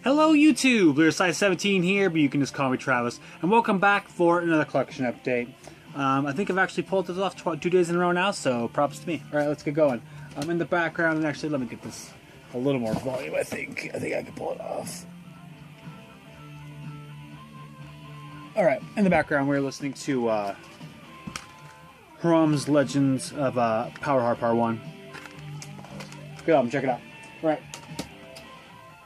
Hello YouTube, Size17 here, but you can just call me Travis, and welcome back for another collection update. I think I've actually pulled this off 2 days in a row now, so props to me. Alright, let's get going. In the background, and actually let me get this a little more volume, I think I can pull it off. Alright, in the background we're listening to Hrom's Legends of Powerheart Part 1. Good album, check it out.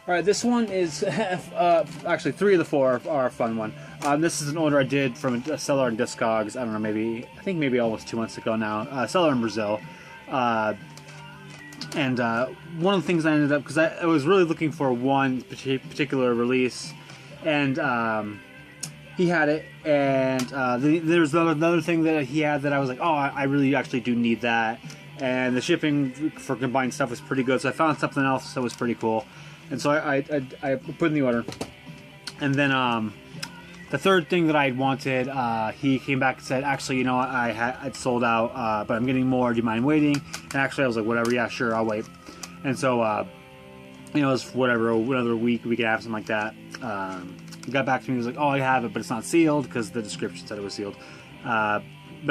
Alright, this one is, actually 3 of the 4 are a fun one. This is an order I did from a seller in Discogs, I don't know, I think maybe almost 2 months ago now, seller in Brazil. And one of the things I ended up, because I was really looking for one particular release, and he had it, and there's another thing that he had that I was like, oh, I really actually do need that. And the shipping for combined stuff was pretty good, so I found something else that was pretty cool. And so I put in the order. And then the third thing that I wanted, he came back and said, actually, you know what, I'd sold out, but I'm getting more, do you mind waiting? And actually I was like, whatever, yeah, sure, I'll wait. And so, you know, it was whatever, another week and a half, something like that. He got back to me, he was like, oh, I have it, but it's not sealed, because the description said it was sealed. But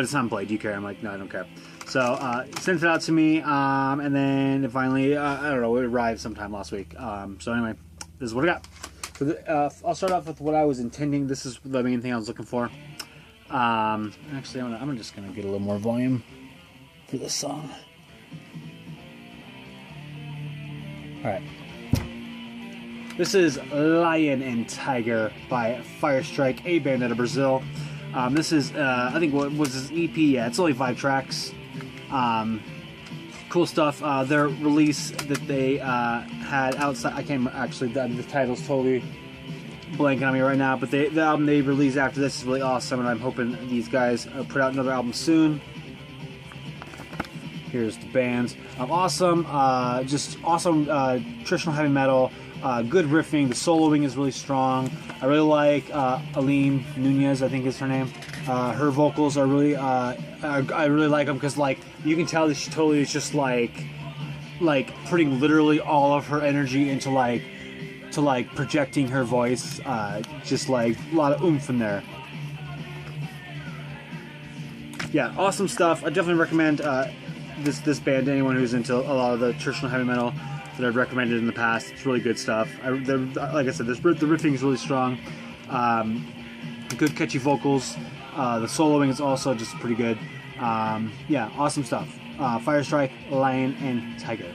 it's not in play, do you care? I'm like, no, I don't care. So, he sent it out to me, and then it finally, I don't know, it arrived sometime last week. So anyway, this is what I got. So I'll start off with what I was intending. This is the main thing I was looking for. Actually, I'm just going to get a little more volume for this song. Alright. This is Lion and Tiger by Firestrike, a band out of Brazil. This is, I think, what was this EP? Yeah, it's only 5 tracks. Cool stuff. Their release that they had outside, I can't actually, the title's totally blanking on me right now, but the album they released after this is really awesome, and I'm hoping these guys put out another album soon. Here's the band. Awesome, just awesome traditional heavy metal, good riffing, the soloing is really strong. I really like Aline Nunez, I think is her name. Her vocals are really, I really like them because, like, you can tell that she totally is just like putting literally all of her energy into projecting her voice, just like a lot of oomph in there. Yeah, awesome stuff. I definitely recommend this band to anyone who's into a lot of the traditional heavy metal that I've recommended in the past. It's really good stuff. Like I said, the riffing is really strong. Good catchy vocals. The soloing is also just pretty good. Yeah, awesome stuff. Firestrike, Lion, and Tiger.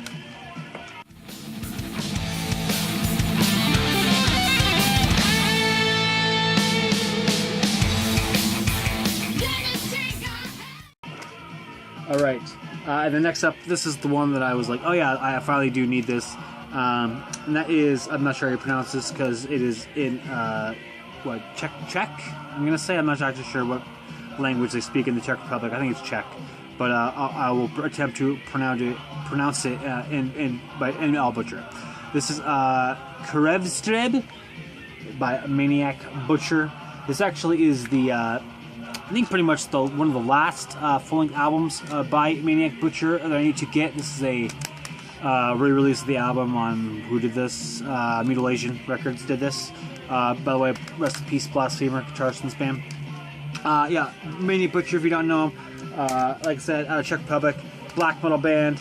Alright, and then next up, this is the one that I was like, oh yeah, I finally do need this. And that is, I'm not sure how you pronounce this because it is in, what, Czech? I'm gonna say, I'm not actually sure what language they speak in the Czech Republic. I think it's Czech, but I will attempt to pronounce it in Álcool Butcher. This is Krvestřeb by Maniac Butcher. This actually is the I think pretty much one of the last full-length albums by Maniac Butcher that I need to get. This is a re-release of the album on, who did this? Mutilation Records did this. By the way, rest in peace, Blasphemer, guitarist and spam. Yeah, Maniac Butcher, if you don't know him, like I said, out of Czech Republic, black metal band.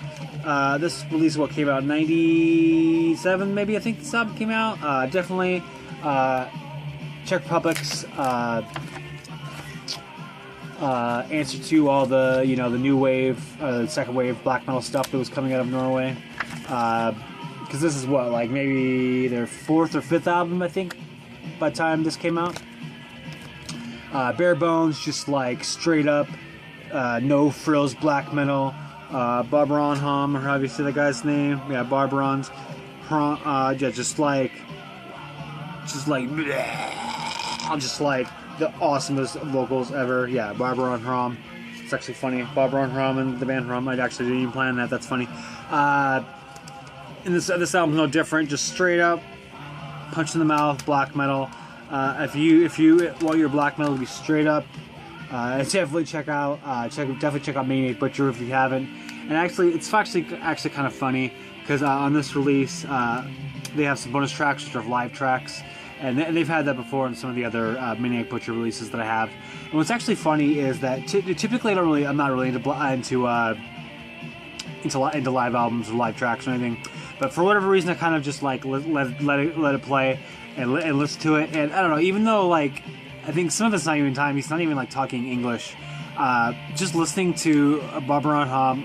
This release what came out, 97 maybe, I think this album came out. Definitely Czech Republic's answer to all the, you know, the new wave, second wave black metal stuff that was coming out of Norway. Because this is what, like maybe their 4th or 5th album, I think, by the time this came out. Bare bones, just like straight up, no frills black metal. Barbaron Hrom, or however you say the guy's name. Yeah, Barbaron's Hrom, yeah, just like the awesomest vocals ever. Yeah, Barbaron Hrom. It's actually funny. Barbaron Hrom and the band Hrom. I actually didn't even plan that. That's funny. And this album's no different. Just straight up punch in the mouth black metal. If you want your black metal to be straight up, definitely check out Maniac Butcher if you haven't. And actually, it's actually kind of funny because on this release, they have some bonus tracks, which are live tracks, and they've had that before in some of the other Maniac Butcher releases that I have. And what's actually funny is that typically I'm not really into live albums or live tracks or anything, but for whatever reason I kind of just like let it play and listen to it. And I don't know, even though like I think some of it's not even time, he's not even like talking English. Just listening to Barbara and Hrom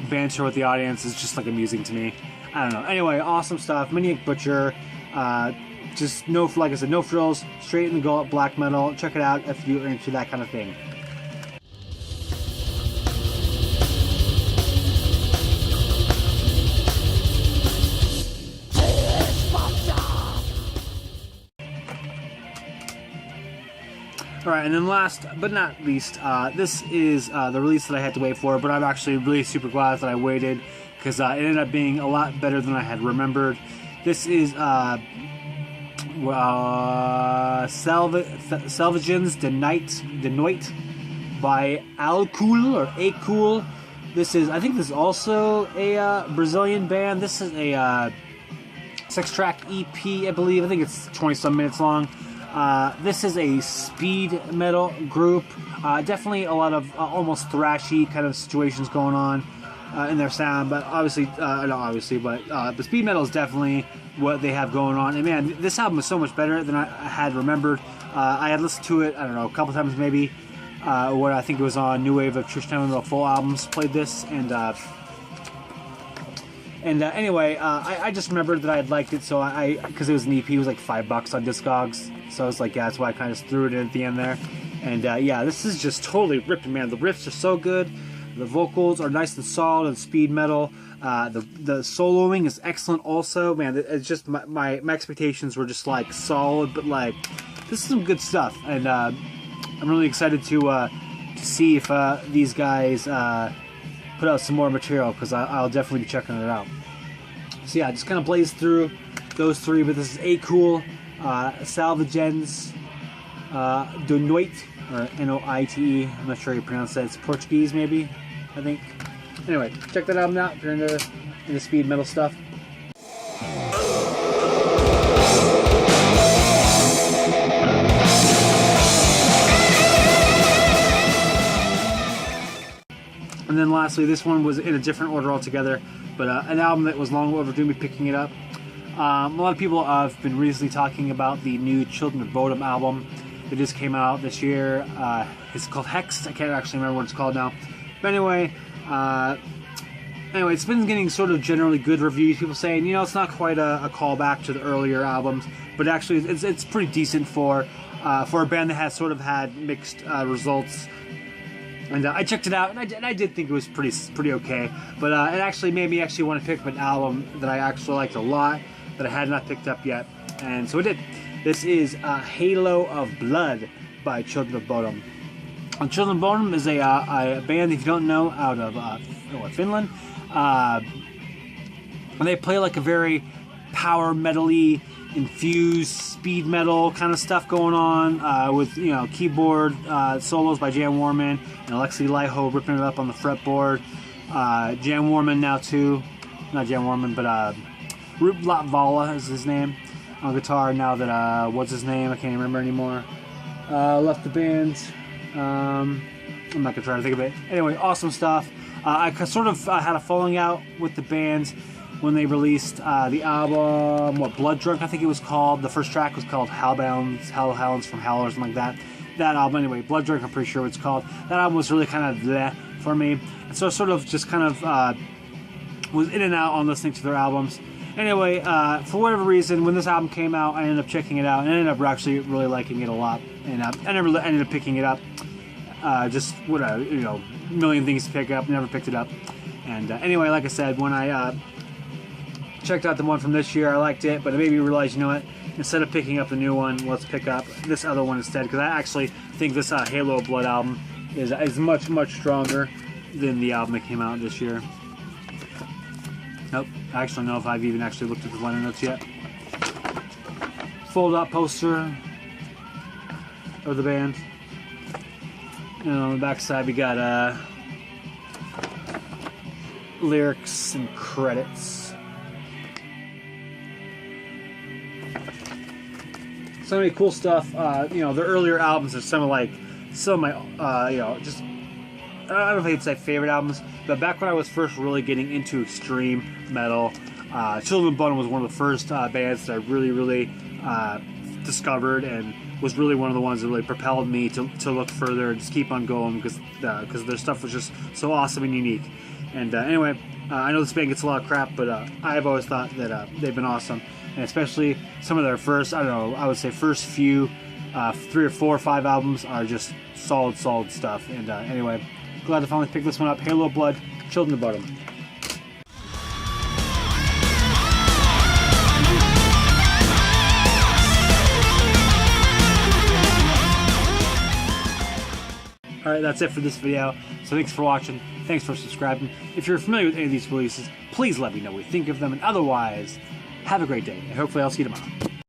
banter with the audience is just like amusing to me. I don't know. Anyway, awesome stuff. Maniac Butcher. Just like I said, no frills, straight in the gullet, black metal. Check it out if you're into that kind of thing. Alright, and then last but not least, this is the release that I had to wait for, but I'm actually really super glad that I waited, because it ended up being a lot better than I had remembered. This is Selvagens de Noite by Álcool or Álcool. I think this is also a Brazilian band. This is a 6-track EP, I believe. I think it's 20-some minutes long. This is a speed metal group. Definitely a lot of almost thrashy kind of situations going on in their sound, but obviously, but speed metal is definitely what they have going on. And man, this album is so much better than I had remembered. I had listened to it, I don't know, a couple times maybe. What I think it was on New Wave of Church Time, the full albums played this, and anyway, I just remembered that I had liked it, so because it was an EP, it was like $5 on Discogs, so I was like, yeah, that's why I kind of threw it in at the end there. And yeah, this is just totally ripping, man. The riffs are so good, the vocals are nice and solid and speed metal. The soloing is excellent also, man. It's just my expectations were just like solid, but like this is some good stuff, and I'm really excited to see if these guys put out some more material, because I'll definitely be checking it out. So yeah, just kind of blaze through those three, but this is Álcool, Selvagens de Noite, or Noite. I'm not sure how you pronounce that. It's Portuguese, maybe, I think. Anyway, check that album out if you're into speed metal stuff. And then lastly, this one was in a different order altogether, but an album that was long overdue me picking it up. A lot of people have been recently talking about the new Children of Bodom album that just came out this year. It's called Hex. I can't actually remember what it's called now. But anyway, it's been getting sort of generally good reviews. People saying, you know, it's not quite a callback to the earlier albums, but actually it's pretty decent for a band that has sort of had mixed results. And I checked it out, and I did think it was pretty okay. But it actually made me actually want to pick up an album that I actually liked a lot, that I had not picked up yet. And so I did. This is Halo of Blood by Children of Bodom. Children of Bodom is a band, if you don't know, out of Finland. And they play like a very power metal-y infused speed metal kind of stuff going on, with, you know, keyboard solos by Jan Warman and Alexi Laiho ripping it up on the fretboard. Jan Warman now too, not Jan Warman, but Rup Latvala is his name on guitar. Now that what's his name? I can't remember anymore. Left the band. I'm not gonna try to think of it. Anyway, awesome stuff. I sort of had a falling out with the band when they released the album, Blood Drunk, I think it was called. The first track was called Hellhounds from Hell or something like that. That album, anyway, Blood Drunk, I'm pretty sure what it's called. That album was really kind of bleh for me. And so I sort of just kind of was in and out on listening to their albums. Anyway, for whatever reason, when this album came out, I ended up checking it out, and I ended up actually really liking it a lot. And I never ended up picking it up. Just, whatever, you know, a million things to pick up, never picked it up. And anyway, like I said, when I checked out the one from this year, I liked it, but it made me realize, you know what, instead of picking up the new one, let's pick up this other one instead, because I actually think this Halo of Blood album is much, much stronger than the album that came out this year. Nope, I actually don't know if I've even actually looked at the liner notes yet. Fold out poster of the band. And on the back side we got lyrics and credits. so many cool stuff. You know, their earlier albums are some of my, you know, just, I don't know if I'd say favorite albums, but back when I was first really getting into extreme metal, Children of Bodom was one of the first bands that I really discovered, and was really one of the ones that really propelled me to look further and just keep on going, because their stuff was just so awesome and unique. And anyway, I know this band gets a lot of crap, but I've always thought that they've been awesome, and especially some of their first, I don't know, I would say first few 3 or 4 or 5 albums are just solid stuff. And anyway, glad to finally pick this one up. Halo of Blood, Children of Bodom. Alright, that's it for this video. So thanks for watching. Thanks for subscribing. If you're familiar with any of these releases, please let me know what you think of them. And otherwise, have a great day. And hopefully I'll see you tomorrow.